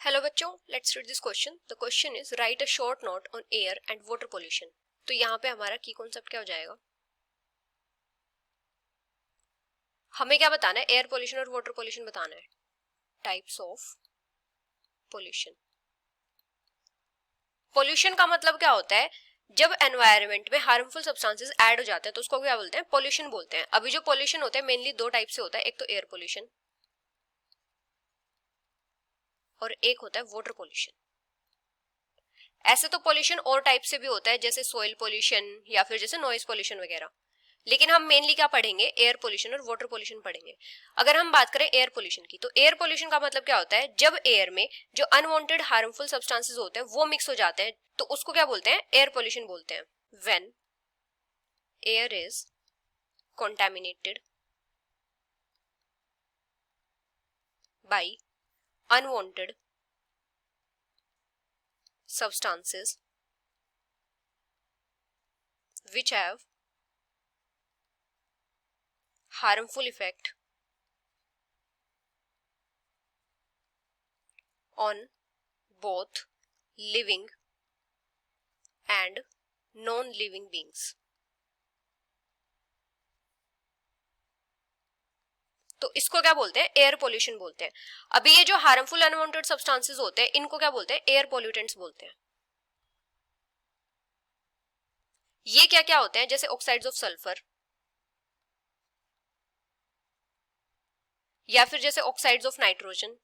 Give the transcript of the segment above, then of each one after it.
Hello बच्चों, let's read this question. The question is right a short note on air and water pollution. तो यहाँ पे हमारा की कॉन्सेप्ट क्या हो जाएगा, हमें क्या बताना है, एयर पोल्यूशन और वाटर पोल्यूशन बताना है। Types of pollution. पोल्यूशन का मतलब क्या होता है, जब एनवायरनमेंट में हार्मफुल सब्सटेंसेस ऐड हो जाते हैं तो उसको क्या बोलते हैं, पोल्यूशन बोलते हैं। अभी जो पोल्यूशन होता है मेनली दो टाइप से होता है, एक तो एयर पोल्यूशन और एक होता है वाटर पोल्यूशन। ऐसे तो पोल्यूशन और टाइप से भी होता है, जैसे सोइल पोल्यूशन या फिर जैसे नॉइज पोल्यूशन वगैरह, लेकिन हम मेनली क्या पढ़ेंगे, एयर पोल्यूशन और वाटर पोल्यूशन पढ़ेंगे। अगर हम बात करें एयर पोल्यूशन की, तो एयर पोल्यूशन का मतलब क्या होता है, जब एयर में जो अनवांटेड हार्मफुल सब्सटेंसेस होते हैं वो मिक्स हो जाते हैं तो उसको क्या बोलते हैं, एयर पोल्यूशन बोलते हैं। When air is contaminated by unwanted substances which have harmful effect on both living and non-living beings। तो इसको क्या बोलते हैं, एयर पोल्यूशन बोलते हैं। अभी ये जो हार्मफुल अनवांटेड सब्सटेंसेस होते हैं इनको क्या बोलते हैं, एयर पोल्यूटेंट्स बोलते हैं। ये क्या क्या होते हैं, जैसे ऑक्साइड्स ऑफ सल्फर या फिर जैसे ऑक्साइड्स ऑफ नाइट्रोजन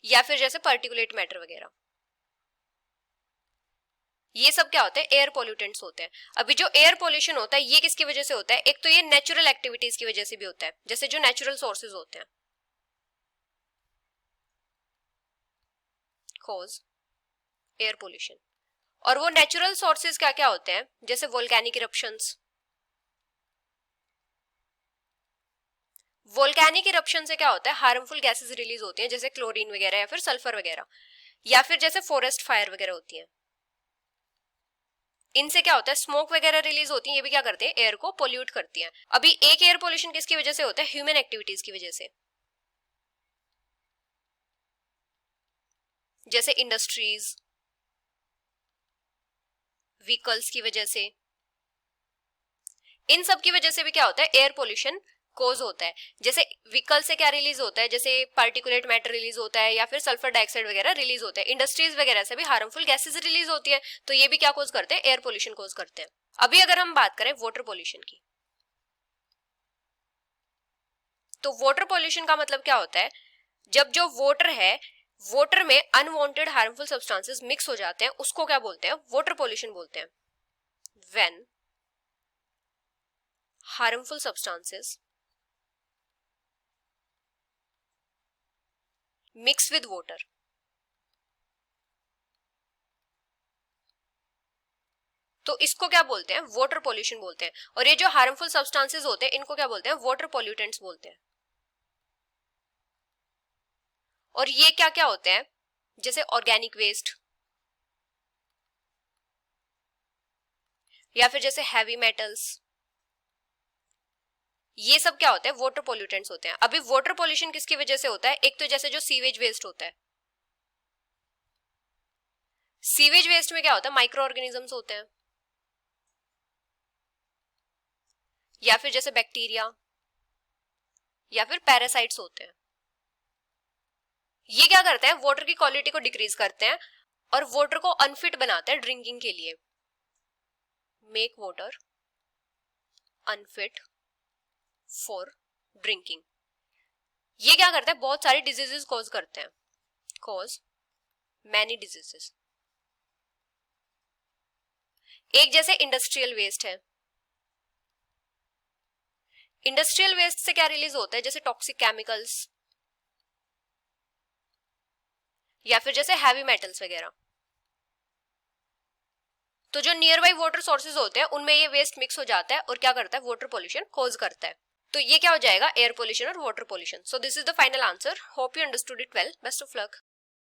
या फिर जैसे पार्टिकुलेट मैटर वगैरह, ये सब क्या होते हैं, एयर पोल्यूटेंट्स होते हैं। अभी जो एयर पोल्यूशन होता है ये किसकी वजह से होता है, एक तो ये नेचुरल एक्टिविटीज की वजह से भी होता है, जैसे जो नेचुरल सोर्सेज होते हैं, कॉज एयर पोल्यूशन। और वो नेचुरल सोर्सेज क्या क्या होते हैं, जैसे वोल्केनिक इरप्शंस। वोल्केनिक इरप्शन से क्या होता है, हार्मफुल गैसेस रिलीज होती हैं, जैसे क्लोरीन वगैरह या फिर सल्फर वगैरह, या फिर जैसे फॉरेस्ट फायर वगैरह होती है। इनसे क्या होता है, स्मोक वगैरह रिलीज होती है, ये भी क्या करते हैं, एयर को पोल्यूट करती हैं। अभी एक एयर पोल्यूशन किसकी वजह से होता है, ह्यूमन एक्टिविटीज की वजह से, जैसे इंडस्ट्रीज, व्हीकल्स की वजह से। इन सब की वजह से भी क्या होता है, एयर पोल्यूशन कोज होता है। जैसे व्हीकल से क्या रिलीज होता है, जैसे पार्टिकुलेट मैटर रिलीज होता है या फिर सल्फर डाइऑक्साइड वगैरह रिलीज होता है। इंडस्ट्रीज वगैरह से भी हार्मफुल गैसेस रिलीज होती है, तो ये भी क्या कोज करते हैं, एयर पोल्यूशन कोज करते हैं। अभी अगर हम बात करें वाटर पोल्यूशन की, तो वाटर पोल्यूशन का मतलब क्या होता है, जब जो वाटर है, वाटर में अनवांटेड हार्मफुल सब्सटेंसेस मिक्स हो जाते हैं, उसको क्या बोलते हैं, वाटर पोल्यूशन बोलते हैं। When harmful substances mix with water, तो इसको क्या बोलते हैं, वाटर पोल्यूशन बोलते हैं। और ये जो हार्मफुल सब्सटेंसेस होते हैं इनको क्या बोलते हैं, वाटर पोल्यूटेंट्स बोलते हैं। और ये क्या क्या होते हैं, जैसे ऑर्गेनिक वेस्ट या फिर जैसे हैवी मेटल्स, ये सब क्या होते हैं, वाटर पोल्यूटेंट्स होते हैं। अभी वाटर पोल्यूशन किसकी वजह से होता है, एक तो जैसे जो सीवेज वेस्ट होता है, सीवेज वेस्ट में क्या होता है, माइक्रो ऑर्गेनिजम्स होते हैं, या फिर जैसे बैक्टीरिया या फिर पैरासाइट्स होते हैं। ये क्या करते हैं, वाटर की क्वालिटी को डिक्रीज करते हैं और वाटर को अनफिट बनाते हैं ड्रिंकिंग के लिए। Make water unfit for drinking. ये क्या करता है, बहुत सारी डिजीजेस कॉज करते हैं, कॉज मैनी डिजीजेस। एक जैसे इंडस्ट्रियल वेस्ट है, इंडस्ट्रियल वेस्ट से क्या रिलीज होता है, जैसे टॉक्सिक केमिकल्स या फिर जैसे हैवी मेटल्स वगैरह। तो जो नियर बाई वाटर सोर्सेज होते हैं उनमें ये वेस्ट मिक्स हो जाता है और क्या करता है, वाटर पोल्यूशन कॉज करता है। तो ये क्या हो जाएगा, एयर पोल्यूशन और water pollution. So this is the final answer. Hope you understood it well. Best of luck.